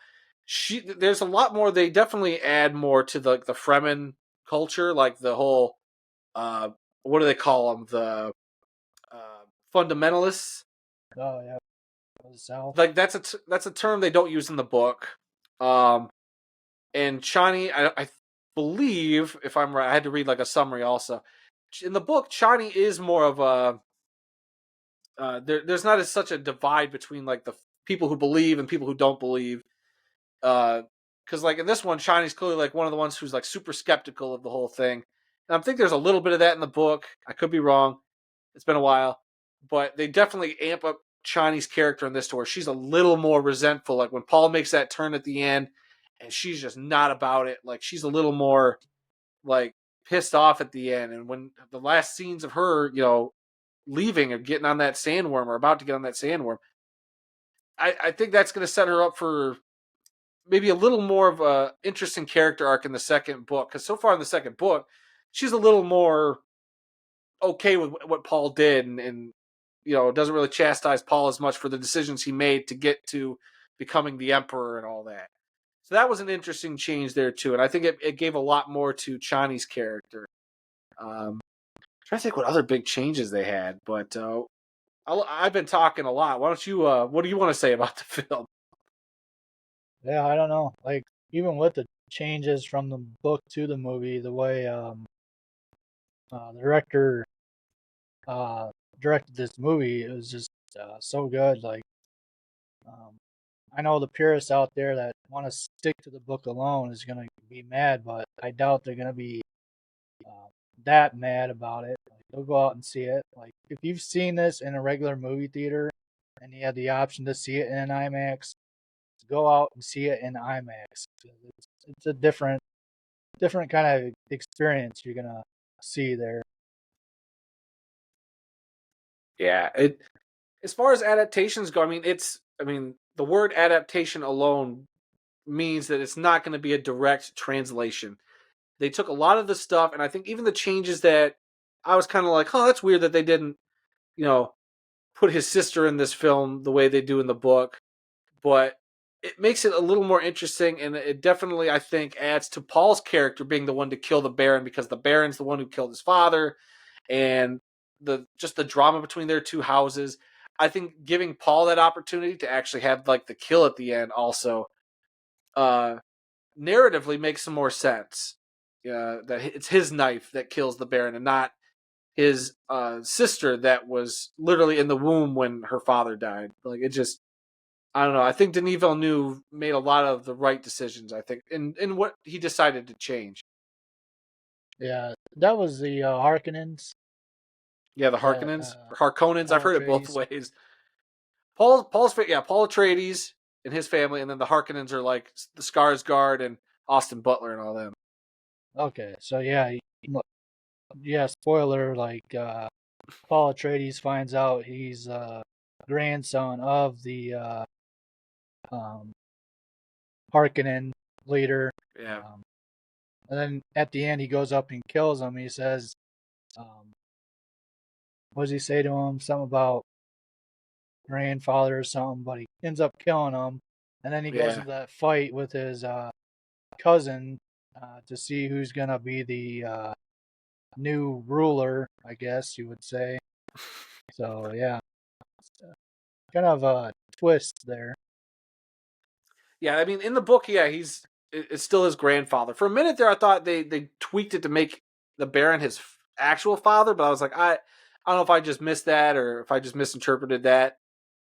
There's a lot more. They definitely add more to the Fremen culture, like the whole uh, what do they call them? The fundamentalists.
Oh yeah, the South.
Like that's a term they don't use in the book. Um, and Chani, I believe, if I'm right, I had to read like a summary also. In the book, Chani is more of a there's not as such a divide between like the people who believe and people who don't believe. Because like in this one, Shiny's clearly like one of the ones who's like super skeptical of the whole thing. And I think there's a little bit of that in the book. I could be wrong. It's been a while, but they definitely amp up Shiny's character in this to where she's a little more resentful. Like when Paul makes that turn at the end, and she's just not about it. Like she's a little more like pissed off at the end. And when the last scenes of her, leaving or getting on that sandworm or about to get on that sandworm, I think that's going to set her up for maybe a little more of a interesting character arc in the second book. Because so far in the second book, she's a little more okay with what Paul did, and doesn't really chastise Paul as much for the decisions he made to get to becoming the emperor and all that. So that was an interesting change there too, and I think it gave a lot more to Chani's character. Trying to think what other big changes they had, but I've been talking a lot. Why don't you? What do you want to say about the film?
Yeah, I don't know. Like, even with the changes from the book to the movie, the way the director uh, directed this movie, it was just so good. Like, um, I know the purists out there that want to stick to the book alone is gonna be mad, but I doubt they're gonna be uh, that mad about it. Like, they'll go out and see it. Like, if you've seen this in a regular movie theater and you had the option to see it in an IMAX, go out and see it in IMAX. It's a different kind of experience you're gonna see there.
Yeah, it as far as adaptations go, I mean the word adaptation alone means that it's not going to be a direct translation. They took a lot of the stuff, and I think even the changes that I was kind of like, oh, that's weird that they didn't, you know, put his sister in this film the way they do in the book, but it makes it a little more interesting, and it definitely, I think, adds to Paul's character being the one to kill the Baron because the Baron's the one who killed his father, and the drama between their two houses. I think giving Paul that opportunity to actually have like the kill at the end also uh narratively makes some more sense. That it's his knife that kills the Baron and not his sister that was literally in the womb when her father died. Like it just, I don't know. I think Denis Villeneuve made a lot of the right decisions. I think in what he decided to change.
Yeah, that was the Harkonnens.
Yeah, the
That
Harkonnens or Harkonnens. I've
Paul
heard it both
Atreides.
ways. Yeah, Paul Atreides and his family, and then the Harkonnens are like the Skarsgård and Austin Butler and all them.
Okay, so yeah, yeah. Spoiler, like Paul Atreides finds out he's grandson of the um, Harkonnen leader.
Yeah,
Um, and then at the end, he goes up and kills him. He says, um, what does he say to him? Something about grandfather or something, but he ends up killing him. And then he goes
yeah.
to that fight with his cousin to see who's going to be the new ruler, I guess you would say. So, yeah, kind of a twist there.
Yeah, I mean, in the book, yeah, it's still his grandfather. For a minute there, I thought they tweaked it to make the Baron his actual father, but I was like, I don't know if I just missed that or if I just misinterpreted that.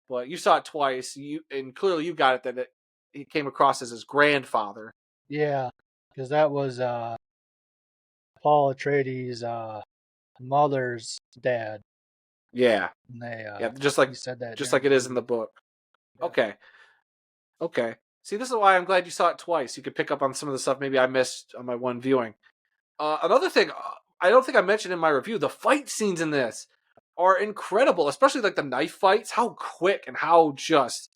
But you saw it twice, and clearly you got it that he came across as his grandfather.
Yeah, because that was Paul Atreides' mother's dad.
Yeah,
And they,
yeah,
he said that
just
during
like
the
it is in the
movie.
book.
Yeah.
Okay, okay. See, this is why I'm glad you saw it twice. You could pick up on some of the stuff maybe I missed on my one viewing. Another thing, I don't think I mentioned in my review, the fight scenes in this are incredible, especially like the knife fights. How quick and how just,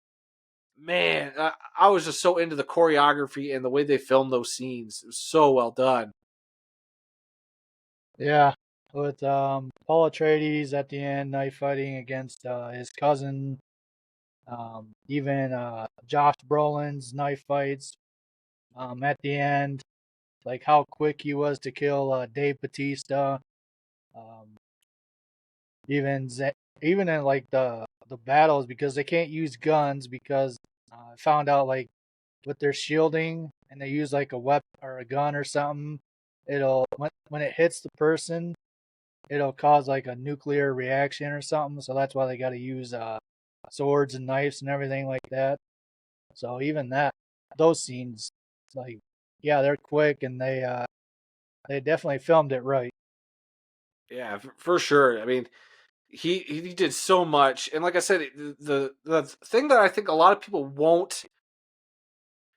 man, I was just so into the choreography and the way they filmed those scenes. It was so well done.
Yeah, with Paul Atreides at the end, knife fighting against his cousin. Even Josh Brolin's knife fights at the end, like how quick he was to kill Dave Batista. Um, even even in like the battles because they can't use guns because I found out like with their shielding and they use like a weapon or a gun or something, it'll when it hits the person, it'll cause like a nuclear reaction or something. So that's why they got to use swords and knives and everything like that. So even those scenes, like yeah, they're quick and they definitely filmed it right.
Yeah, for sure. I mean, he did so much, and like I said, the thing that I think a lot of people won't,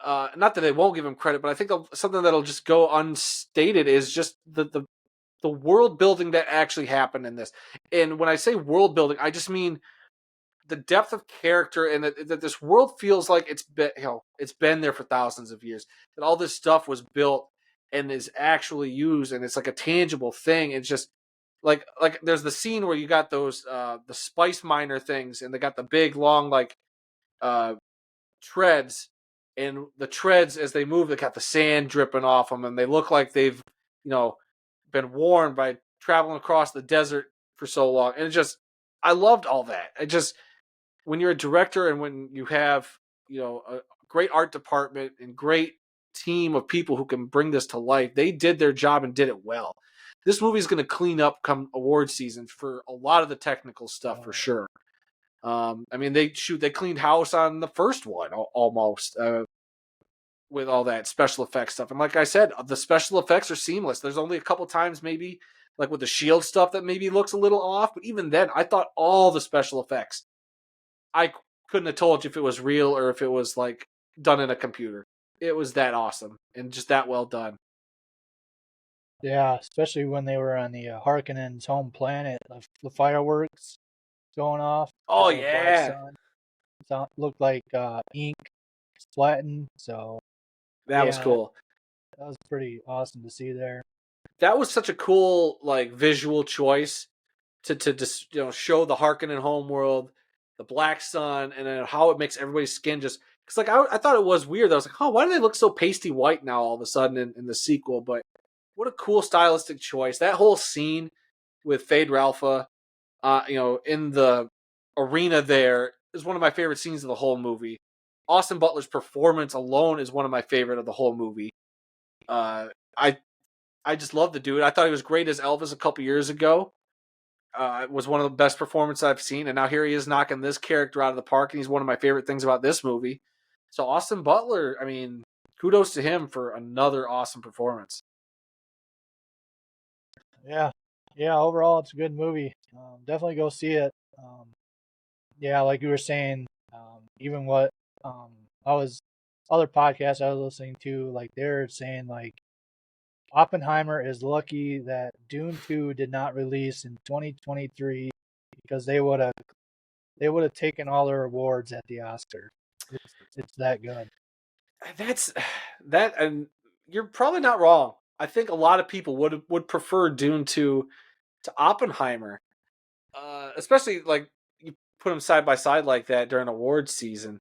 not that they won't give him credit, but I think something that'll just go unstated is just the world building that actually happened in this. And when I say world building, I just mean the depth of character and that this world feels like it's been there for thousands of years. That all this stuff was built and is actually used, and it's like a tangible thing. It's just like there's the scene where you got those the spice miner things, and they got the big long uh treads, and the treads as they move, they got the sand dripping off them, and they look like they've you know been worn by traveling across the desert for so long. And it just, I loved all that. I just, when you're a director and when you have a great art department and great team of people who can bring this to life, they did their job and did it well. This movie is going to clean up come award season for a lot of the technical stuff for
Uh,
sure. I mean, they cleaned house on the first one almost, with all that special effects stuff. And like I said, the special effects are seamless. There's only a couple times maybe like with the shield stuff that maybe looks a little off, but even then, I thought all the special effects, I couldn't have told you if it was real or if it was like done in a computer. It was that awesome and just that well done.
yeah, especially when they were on the Harkonnens' home planet, the fireworks going off
Oh
with the black
yeah,
sun. So it looked like ink splatting. So
that was
yeah,
cool.
that was pretty awesome to see there.
That was such a cool like visual choice to just show the Harkonnen homeworld, the black sun, and then how it makes everybody's skin just because like I thought it was weird. I was like, oh, why do they look so pasty white now all of a sudden in the sequel? But what a cool stylistic choice. That whole scene with Fade Ralpha, in the arena there is one of my favorite scenes of the whole movie. Austin Butler's performance alone is one of my favorite of the whole movie. Uh, I I just love the dude. I thought he was great as Elvis a couple years ago. It was one of the best performances I've seen, and now here he is knocking this character out of the park, and he's one of my favorite things about this movie. So Austin Butler, I mean, kudos to him for another awesome performance.
Yeah, yeah. Overall, it's a good movie. Definitely go see it. Yeah, like you were saying, even what um, I was other podcasts I was listening to, like they're saying like Oppenheimer is lucky that Dune 2 did not release in 2023 because they would have taken all their awards at the Oscar. It's that good.
That's that, and you're probably not wrong. I think a lot of people would prefer Dune to Oppenheimer, especially like you put them side by side like that during awards season.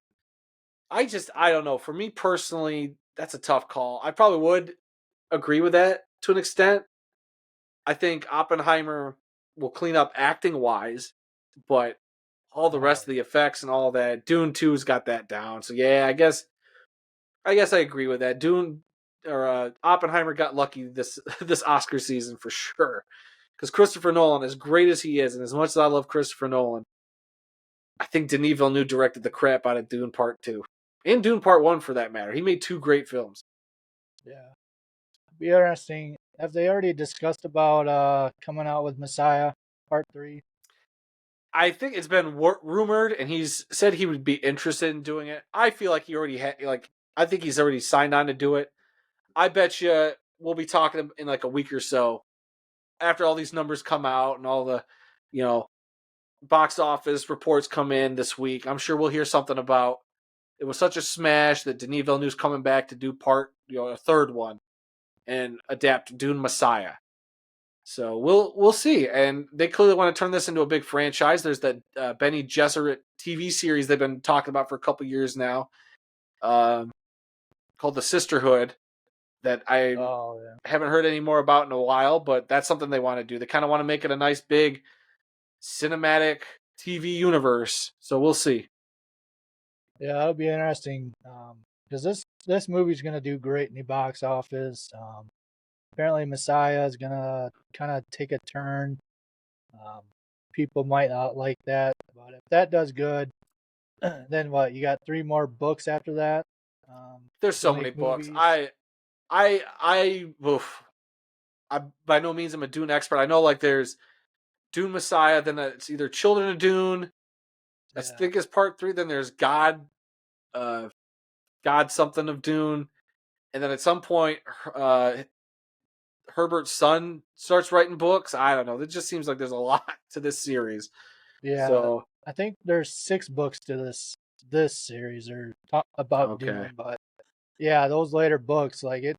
I don't know. For me personally, that's a tough call. I probably would agree with that to an extent. I think Oppenheimer will clean up acting wise, but all the
Oh
rest of the effects and all that, Dune 2's got that down. So yeah, I guess I agree with that. Dune or Oppenheimer got lucky this this Oscar season for sure. Because Christopher Nolan, as great as he is, and as much as I love Christopher Nolan, I think Denis Villeneuve directed the crap out of Dune Part 2. And Dune Part 1 for that matter. He made two great films.
yeah, be interesting. Have they already discussed about coming out with Messiah Part 3?
I think it's been rumored, and he's said he would be interested in doing it. I feel like he already had, like, I think he's already signed on to do it. I bet you we'll be talking in like a week or so after all these numbers come out and all the, you know, box office reports come in this week. I'm sure we'll hear something about it was such a smash that Denis Villeneuve's coming back to do a third one and adapt Dune Messiah. So we'll see, and they clearly want to turn this into a big franchise. There's that Benny Gesserit TV series they've been talking about for a couple years now, um, called The Sisterhood, that I
Oh yeah,
haven't heard any more about in a while, but that's something they want to do. They kind of want to make it a nice big cinematic TV universe. So we'll see.
yeah, that'll be interesting. Because this movie's gonna do great in the box office. Apparently Messiah is gonna kind of take a turn. Um, People might not like that, but if that does good, then what? You got three more books after that
There's
to
so many
make
books.
movies.
Oof. I by no means am a Dune expert. I know like there's Dune Messiah, then it's either Children of Dune. I
Yeah,
think is part three. Then there's uh, God something of Dune, and then at some point, Herbert's son starts writing books. I don't know. It just seems like there's a lot to this series.
yeah.
So
I think there's 6 books to this series or about
okay,
Dune, but yeah, those later books, like it.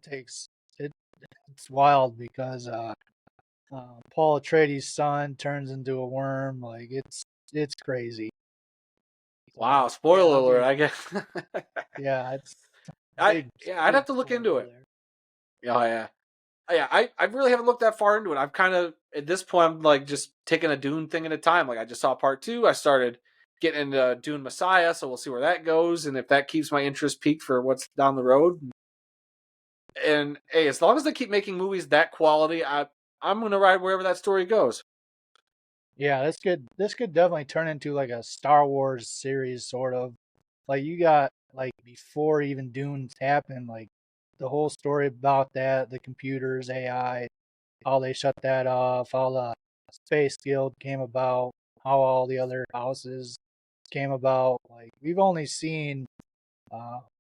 It's wild because Paul Atreides' son turns into a worm. Like it's crazy.
wow.
So yeah,
Spoiler
that'll
alert.
be
I guess.
it's
I
big
yeah. I'd
big
have to look into
spoiler
it.
there.
Oh yeah. Yeah, I really haven't looked that far into it. I've kind of at this point I'm like just taking a Dune thing at a time. Like I just saw part two. I started getting into Dune Messiah, so we'll see where that goes and if that keeps my interest peaked for what's down the road. And hey, as long as they keep making movies that quality, I'm gonna ride wherever that story goes.
Yeah, this could definitely turn into like a Star Wars series sort of. Like you got like before even Dune's happened, like the whole story about that, the computers, AI, how they shut that off, how the Space Guild came about, how all the other houses came about. Like we've only seen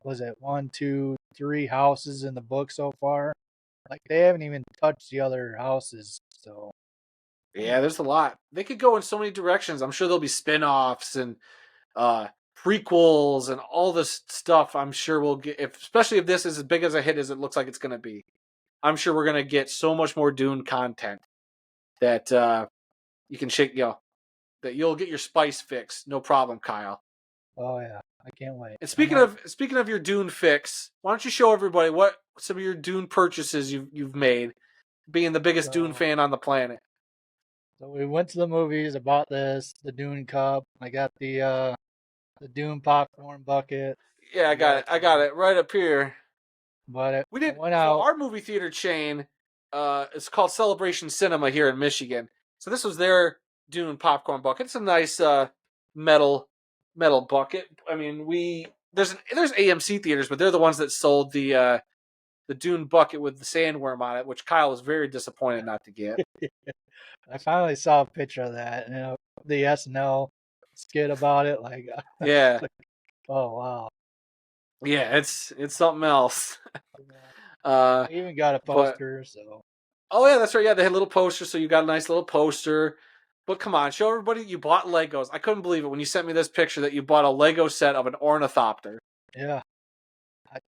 was it one, two, three houses in the book so far? Like they haven't even touched the other houses. So
Yeah, there's a lot. They could go in so many directions. I'm sure there'll be spin-offs and uh prequels and all this stuff. I'm sure we'll get especially if this is as big as a hit as it looks like it's gonna be. I'm sure we're gonna get so much more Dune content that you can shake, that you'll get your spice fix, no problem, Kyle.
oh yeah, I can't wait.
And
I might.
speaking of your Dune fix, why don't you show everybody what some of your Dune purchases you've made, being the biggest Dune
So
fan on the planet.
so we went to the movies. I bought the Dune cup. I got the Dune popcorn bucket.
Yeah, I
I
got
got
it. I got it right up here.
but
We
I
did
went
so
out.
our movie theater chain. It's called Celebration Cinema here in Michigan. So this was their Dune popcorn bucket. It's a nice metal metal bucket. I mean, there's AMC theaters, but they're the ones that sold the Dune bucket with the sandworm on it, which Kyle was very disappointed not to get.
I finally saw a picture of that, the SNL skit about it. Like,
Yeah,
oh wow,
yeah, it's something else.
yeah.
Uh,
I even got a
but
poster. So
oh yeah, that's right. Yeah, they had a little poster, so you got a nice little poster. But come on, show everybody you bought Legos. I couldn't believe it when you sent me this picture that you bought a Lego set of an ornithopter.
yeah, I,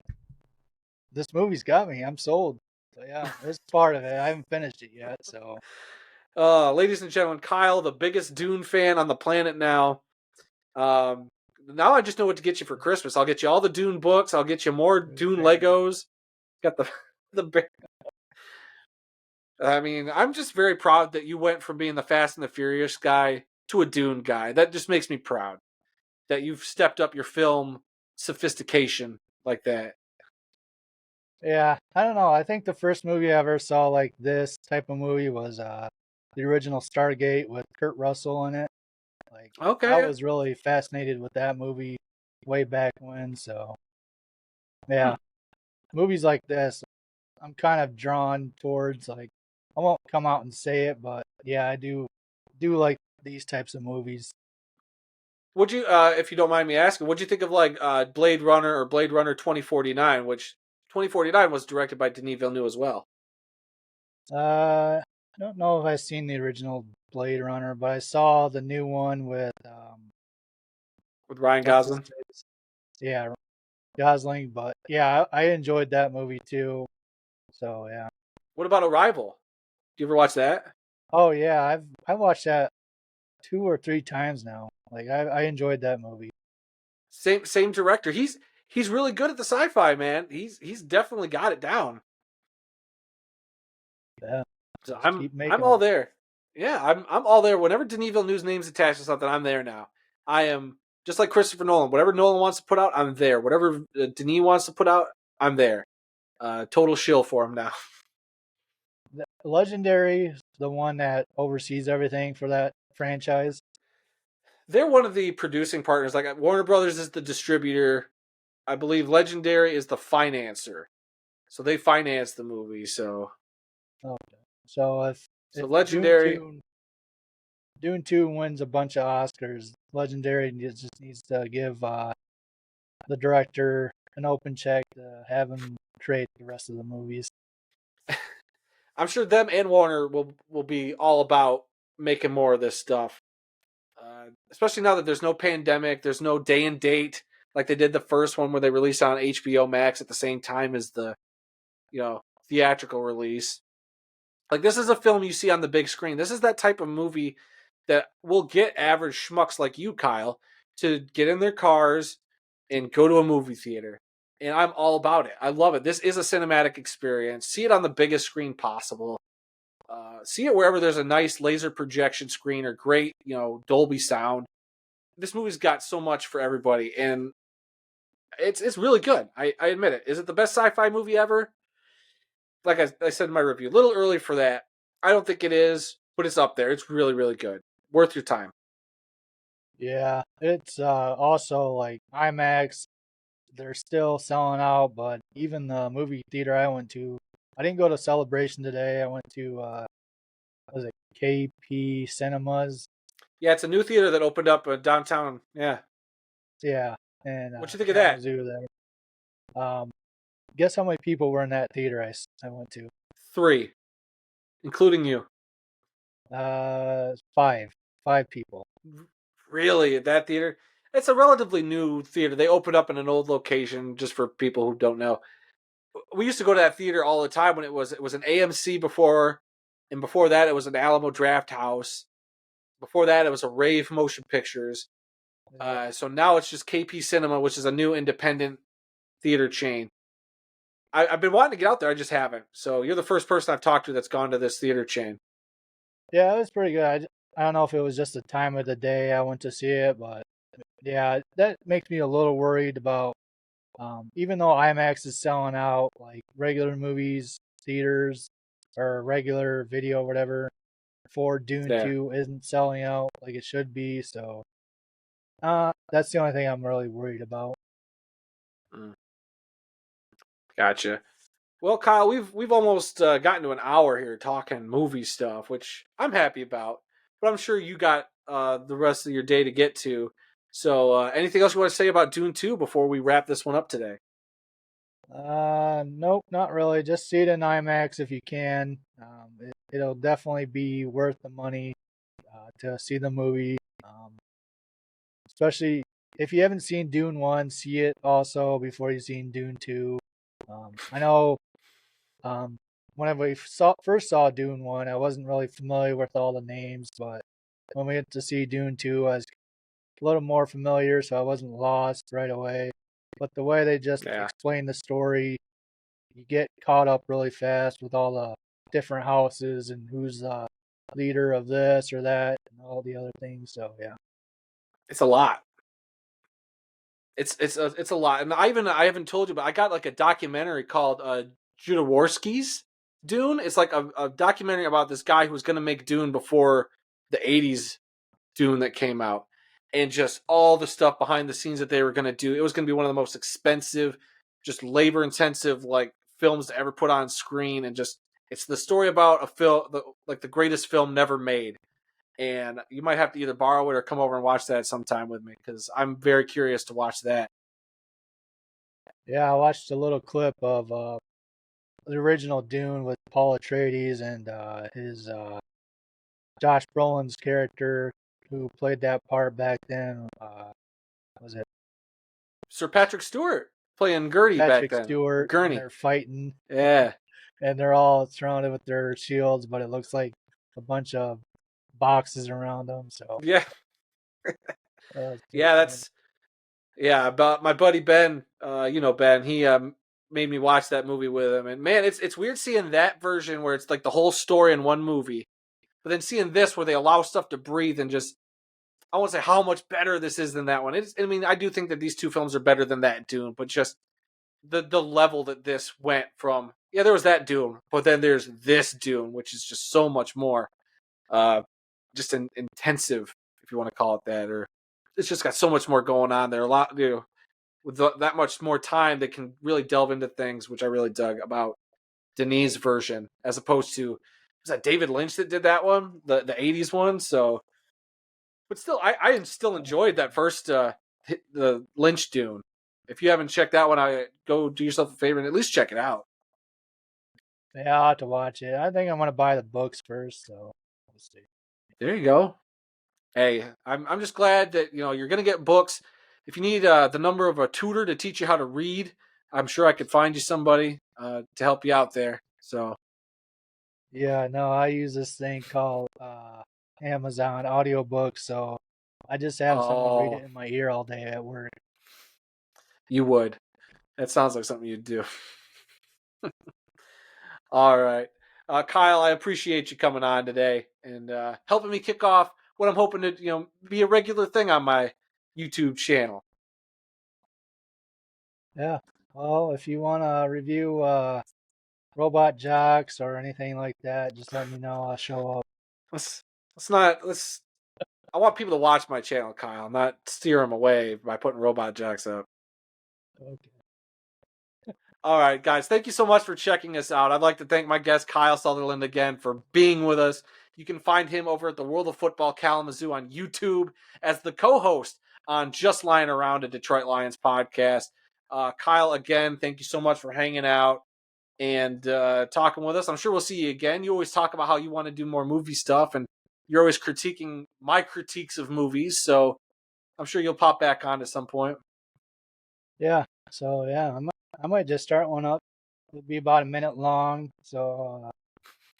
this movie's got me. I'm sold. So yeah, it's part of it. I haven't finished it yet. So
Ladies and gentlemen, Kyle, the biggest Dune fan on the planet now. Um, now I just know what to get you for Christmas. I'll get you all the Dune books. I'll get you more Dune
there you go.
Legos. Got the the. I mean, I'm just very proud that you went from being the Fast and the Furious guy to a Dune guy. That just makes me proud that you've stepped up your film sophistication like that.
Yeah, I don't know. I think the first movie I ever saw like this type of movie was the original Stargate with Kurt Russell in it. Like I
Okay.
was really fascinated with that movie way back when. So
Hmm.
yeah, movies like this, I'm kind of drawn towards. Like I won't come out and say it, but yeah, I do like these types of movies.
Would you, if you don't mind me asking, what'd you think of like Blade Runner or Blade Runner 2049, which 2049 was directed by Denis Villeneuve as well,
I don't know if I've seen the original Blade Runner, but I saw the new one with
with Ryan
what's his
Gosling?
face? Yeah, Gosling. But yeah, I enjoyed that movie too. So yeah.
What about Arrival? Do you ever watch that?
Oh yeah, I watched that 2 or 3 times now. Like I enjoyed that movie.
Same director. He's really good at the sci-fi, man. He's definitely got it down.
Yeah,
So
just
I'm
keep
I'm
making
all
them.
there. Yeah, I'm all there. Whenever Denis Villeneuve's name's attached to something, I'm there now. I am just like Christopher Nolan. Whatever Nolan wants to put out, I'm there. Whatever Denis wants to put out, I'm there. Total shill for him now.
Legendary is the one that oversees everything for that franchise.
They're one of the producing partners. Like Warner Brothers is the distributor. I believe Legendary is the financer. So they finance the movie.
Okay. So
So
if
Legendary.
Dune 2 wins a bunch of Oscars, Legendary just needs to give the director an open check to have him create the rest of the movies.
I'm sure them and Warner will be all about making more of this stuff. Especially now that there's no pandemic, there's no day and date like they did the first one where they released on HBO Max at the same time as the theatrical release. Like this is a film you see on the big screen. This is that type of movie that will get average schmucks like you, Kyle, to get in their cars and go to a movie theater. And I'm all about it. I love it. This is a cinematic experience. See it on the biggest screen possible. See it wherever there's a nice laser projection screen or great, Dolby sound. This movie's got so much for everybody, and it's really good. I admit it. Is it the best sci-fi movie ever? Like I said in my review, a little early for that. I don't think it is, but it's up there. It's really, really good. Worth your time.
Yeah, it's also like IMAX. They're still selling out, but even the movie theater I went to, I didn't go to Celebration today. I went to was it KP Cinemas?
Yeah, it's a new theater that opened up downtown. Yeah.
Yeah, in
What you think of that?
Kalamazoo there. Guess how many people were in that theater I went to?
3, including you.
Five people.
Really, at that theater? It's a relatively new theater. They opened up in an old location, just for people who don't know. We used to go to that theater all the time when it was an AMC before, and before that it was an Alamo Draft House. Before that it was a Rave Motion Pictures.
Yeah,
So now it's just KP Cinema, which is a new independent theater chain. I've been wanting to get out there, I just haven't. So you're the first person I've talked to that's gone to this theater chain.
yeah, it was pretty good. I don't know if it was just the time of the day I went to see it, but yeah, that makes me a little worried about. Even though IMAX is selling out, like regular movies, theaters, or regular video, whatever, for Dune
Yeah,
2 isn't selling out like it should be. So, that's the only thing I'm really worried about.
mm, gotcha. Well, Kyle, we've almost gotten to an hour here talking movie stuff, which I'm happy about. But I'm sure you got the rest of your day to get to. So, anything else you want to say about Dune 2 before we wrap this one up today?
Nope, not really. Just see it in IMAX if you can. It'll definitely be worth the money to see the movie. Especially if you haven't seen Dune 1, see it also before you've seen Dune 2. I know um, when first saw Dune 1, I wasn't really familiar with all the names, but when we went to see Dune 2, I was a little more familiar, so I wasn't lost right away. But the way they just
Yeah,
explain the story, you get caught up really fast with all the different houses and who's the leader of this or that and all the other things. So yeah.
it's a lot. It's a lot, and I haven't told you, but I got like a documentary called Judaworski's Dune. It's like a documentary about this guy who was going to make Dune before the '80s Dune that came out, and just all the stuff behind the scenes that they were going to do. It was going to be one of the most expensive, just labor intensive like films to ever put on screen, and just it's the story about a film, like the greatest film never made. And you might have to either borrow it or come over and watch that sometime with me because I'm very curious to watch that.
Yeah, I watched a little clip of the original Dune with Paul Atreides and his Josh Brolin's character who played that part back then. Was it
Sir Patrick Stewart playing Gertie back
Patrick
then.
Stewart? And
Gurney.
they're fighting,
Yeah.
and they're all surrounded with their shields, but it looks like a bunch of boxes around them. So
Yeah.
that's pretty
Yeah,
funny.
yeah, but my buddy Ben, Ben, he made me watch that movie with him. And man, it's weird seeing that version where it's like the whole story in one movie. But then seeing this where they allow stuff to breathe and just I won't say how much better this is than that one. I mean, I do think that these two films are better than that Dune, but just the level that this went from. Yeah, there was that Dune, but then there's this Dune, which is just so much more, uh, just intensive, if you want to call it that, or it's just got so much more going on there. A lot, with that much more time, they can really delve into things, which I really dug about Denis' version, as opposed to was that David Lynch that did that one, the '80s one. So, but still, I still enjoyed that first the Lynch Dune. If you haven't checked that one out, go do yourself a favor and at least check it out.
Yeah, I'll have to watch it. I think I'm gonna buy the books first, so we'll see.
There you go. Hey, I'm just glad that you're gonna get books. If you need the number of a tutor to teach you how to read, I'm sure I could find you somebody to help you out there. So,
Yeah, no, I use this thing called Amazon audiobooks, so I just have someone read
oh,
it in my ear all day at work.
you would. That sounds like something you'd do. All right. Kyle, I appreciate you coming on today and helping me kick off what I'm hoping to, be a regular thing on my YouTube channel.
Yeah. Well, if you want to review robot jocks or anything like that, just let me know. I'll show up.
Let's let's not let's I want people to watch my channel, Kyle, not steer them away by putting robot jacks up.
Okay.
All right, guys, thank you so much for checking us out. I'd like to thank my guest Kyle Sutherland again for being with us. You can find him over at the World of Football Kalamazoo on YouTube as the co-host on Just Lying Around, a Detroit Lions podcast. Kyle, again, thank you so much for hanging out and talking with us. I'm sure we'll see you again. You always talk about how you want to do more movie stuff, and you're always critiquing my critiques of movies. So I'm sure you'll pop back on at some point.
Yeah. So yeah, I might just start one up. It'll be about a minute long, so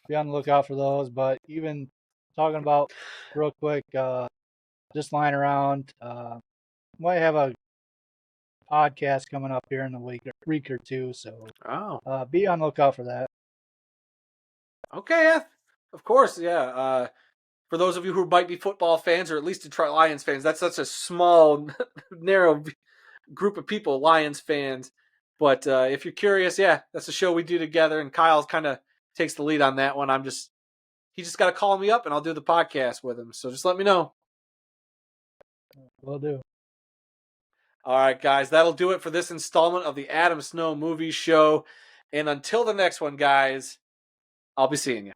be on the lookout for those. But even talking about real quick, just lying around. Might have a podcast coming up here in a week or two, so
Oh,
be on the lookout for that.
okay, yeah, of course, yeah. For those of you who might be football fans or at least Detroit Lions fans, that's such a small, narrow group of people, Lions fans. But if you're curious, yeah, that's a show we do together, and Kyle kind of takes the lead on that one. He just got to call me up, and I'll do the podcast with him. So just let me know.
Will do.
All right, guys, that'll do it for this installment of the Adam Snow Movie Show. And until the next one, guys, I'll be seeing you.